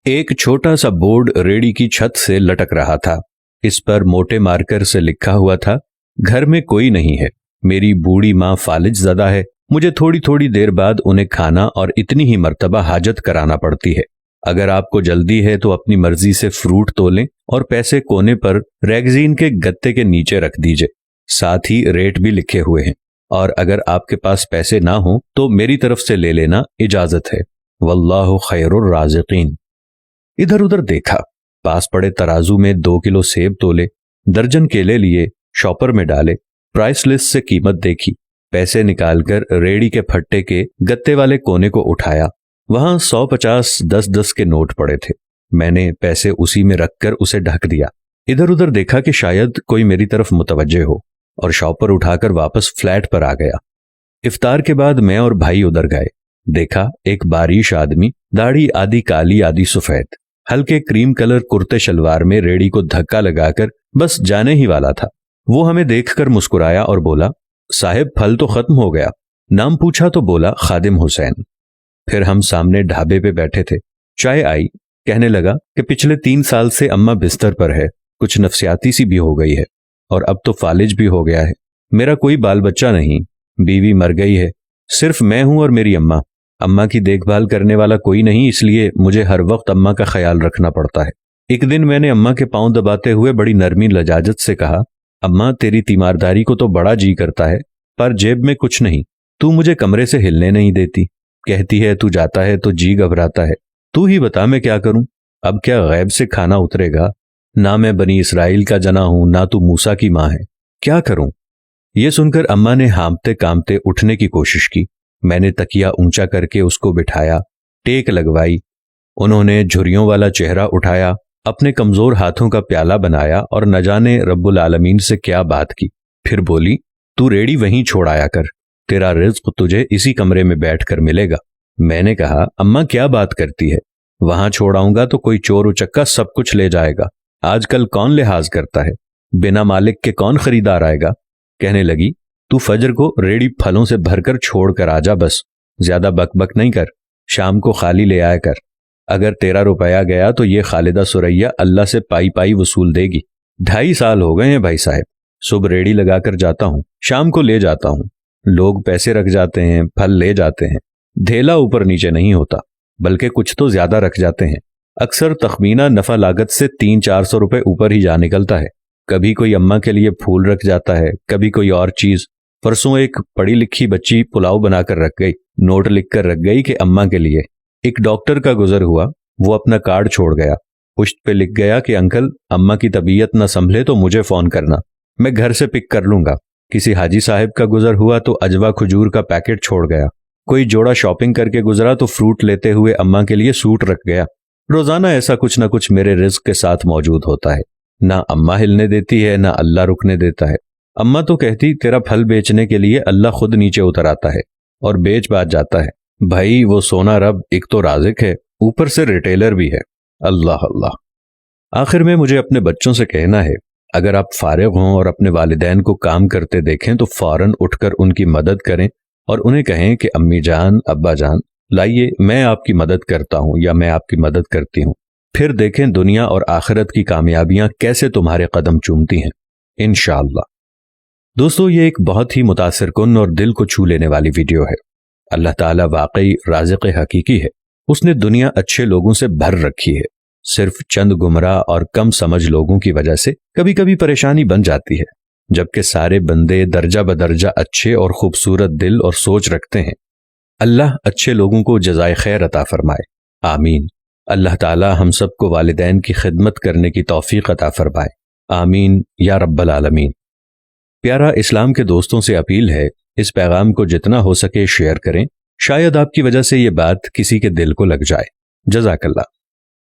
एक छोटा सा बोर्ड रेड़ी की छत से लटक रहा था। इस पर मोटे मार्कर से लिखा हुआ था, घर में कोई नहीं है, मेरी बूढ़ी माँ फालिज ज़दा है, मुझे थोड़ी थोड़ी देर बाद उन्हें खाना और इतनी ही मर्तबा हाजत कराना पड़ती है। अगर आपको जल्दी है तो अपनी मर्जी से फ्रूट तोलें और पैसे कोने पर रैगजीन के गत्ते के नीचे रख दीजिए। साथ ही रेट भी लिखे हुए हैं, और अगर आपके पास पैसे ना हो तो मेरी तरफ से ले लेना, इजाजत है। वल्लाहु खैरुर राज़िकीन। इधर उधर देखा, पास पड़े तराजू में 2 किलो सेब तोले, दर्जन केले लिए, शॉपर में डाले, प्राइस लिस्ट से कीमत देखी, पैसे निकालकर रेड़ी के फट्टे के गत्ते वाले कोने को उठाया। वहां 100, 50, 10-10 के नोट पड़े थे। मैंने पैसे उसी में रखकर उसे ढक दिया। इधर उधर देखा कि शायद कोई मेरी तरफ मुतवज्जे हो, और शॉपर उठाकर वापस फ्लैट पर आ गया। इफ्तार के बाद मैं और भाई उधर गए। देखा एक बारिश आदमी, दाढ़ी आधी काली आधी सफेद, हल्के क्रीम कलर कुर्ते शलवार में रेड़ी को धक्का लगाकर बस जाने ही वाला था। वो हमें देखकर मुस्कुराया और बोला, साहिब फल तो खत्म हो गया। नाम पूछा तो बोला, खादिम हुसैन। फिर हम सामने ढाबे पे बैठे थे, चाय आई। कहने लगा कि पिछले 3 साल से अम्मा बिस्तर पर है, कुछ नफसियाती सी भी हो गई है, और अब तो फालिज भी हो गया है। मेरा कोई बाल बच्चा नहीं, बीवी मर गई है, सिर्फ मैं हूं और मेरी अम्मा। अम्मा की देखभाल करने वाला कोई नहीं, इसलिए मुझे हर वक्त अम्मा का ख्याल रखना पड़ता है। एक दिन मैंने अम्मा के पांव दबाते हुए बड़ी नरमी लजाजत से कहा, अम्मा तेरी तीमारदारी को तो बड़ा जी करता है, पर जेब में कुछ नहीं, तू मुझे कमरे से हिलने नहीं देती, कहती है तू जाता है तो जी घबराता है, तू ही बता मैं क्या करूं। अब क्या गैब से खाना उतरेगा? ना मैं बनी इसराइल का जना हूं, ना तू मूसा की मां है, क्या करूं? यह सुनकर अम्मा ने हांपते कांपते उठने की कोशिश की। मैंने तकिया ऊंचा करके उसको बिठाया, टेक लगवाई। उन्होंने झुर्रियों वाला चेहरा उठाया, अपने कमजोर हाथों का प्याला बनाया और न जाने रब्बुल आलमीन से क्या बात की। फिर बोली, तू रेड़ी वहीं छोड़ आया कर, तेरा रिज्क तुझे इसी कमरे में बैठकर मिलेगा। मैंने कहा, अम्मा क्या बात करती है, वहां छोड़ आऊंगा तो कोई चोर उचक्का सब कुछ ले जाएगा। आजकल कौन लिहाज करता है, बिना मालिक के कौन खरीदार आएगा। कहने लगी, तू फजर को रेड़ी फलों से भरकर छोड़ कर आजा, बस ज्यादा बकबक नहीं कर, शाम को खाली ले आया कर। अगर तेरा रुपया गया तो ये खालिदा सुरैया अल्लाह से पाई पाई वसूल देगी। 2.5 साल हो गए हैं भाई साहब, सुबह रेड़ी लगाकर जाता हूँ, शाम को ले जाता हूँ। लोग पैसे रख जाते हैं, फल ले जाते हैं, धेला ऊपर नीचे नहीं होता, बल्कि कुछ तो ज्यादा रख जाते हैं। अक्सर तखमीना नफा लागत से 300-400 रुपए ऊपर ही जा निकलता है। कभी कोई अम्मा के लिए फूल रख जाता है, कभी कोई और चीज। परसों एक पढ़ी लिखी बच्ची पुलाव बनाकर रख गई, नोट लिखकर रख गई कि अम्मा के लिए। एक डॉक्टर का गुजर हुआ, वो अपना कार्ड छोड़ गया, पुश्त पे लिख गया कि अंकल अम्मा की तबीयत न संभले तो मुझे फोन करना, मैं घर से पिक कर लूंगा। किसी हाजी साहब का गुजर हुआ तो अजवा खजूर का पैकेट छोड़ गया। कोई जोड़ा शॉपिंग करके गुजरा तो फ्रूट लेते हुए अम्मा के लिए सूट रख गया। रोजाना ऐसा कुछ ना कुछ मेरे रिज्क के साथ मौजूद होता है। ना अम्मा हिलने देती है, ना अल्लाह रुकने देता है। अम्मा तो कहती, तेरा फल बेचने के लिए अल्लाह खुद नीचे उतर आता है और बेच बाच जाता है। भाई वो सोना रब एक तो राज़िक है, ऊपर से रिटेलर भी है। अल्लाह अल्लाह। आखिर में मुझे अपने बच्चों से कहना है, अगर आप फारिग हों और अपने वालिदैन को काम करते देखें तो फौरन उठकर उनकी मदद करें और उन्हें कहें कि अम्मी जान, अब्बा जान, लाइए मैं आपकी मदद करता हूं या मैं आपकी मदद करती हूं। फिर देखें दुनिया और आखिरत की कामयाबियां कैसे तुम्हारे कदम चूमती हैं, इंशाअल्लाह। दोस्तों, ये एक बहुत ही मुतासिर कुन और दिल को छू लेने वाली वीडियो है। अल्लाह ताला वाकई राज़िक़ हकीकी है। उसने दुनिया अच्छे लोगों से भर रखी है। सिर्फ चंद गुमराह और कम समझ लोगों की वजह से कभी कभी परेशानी बन जाती है, जबकि सारे बंदे दर्जा बदर्जा अच्छे और खूबसूरत दिल और सोच रखते हैं। अल्लाह अच्छे लोगों को जज़ाए खैर अता फरमाए, आमीन। अल्लाह ताला हम सबको वालिदैन की खिदमत करने की तौफीक अता फरमाए, आमीन या रब्बल आलमीन। प्यारा इस्लाम के दोस्तों से अपील है, इस पैगाम को जितना हो सके शेयर करें, शायद आपकी वजह से ये बात किसी के दिल को लग जाए। जज़ाकल्लाह।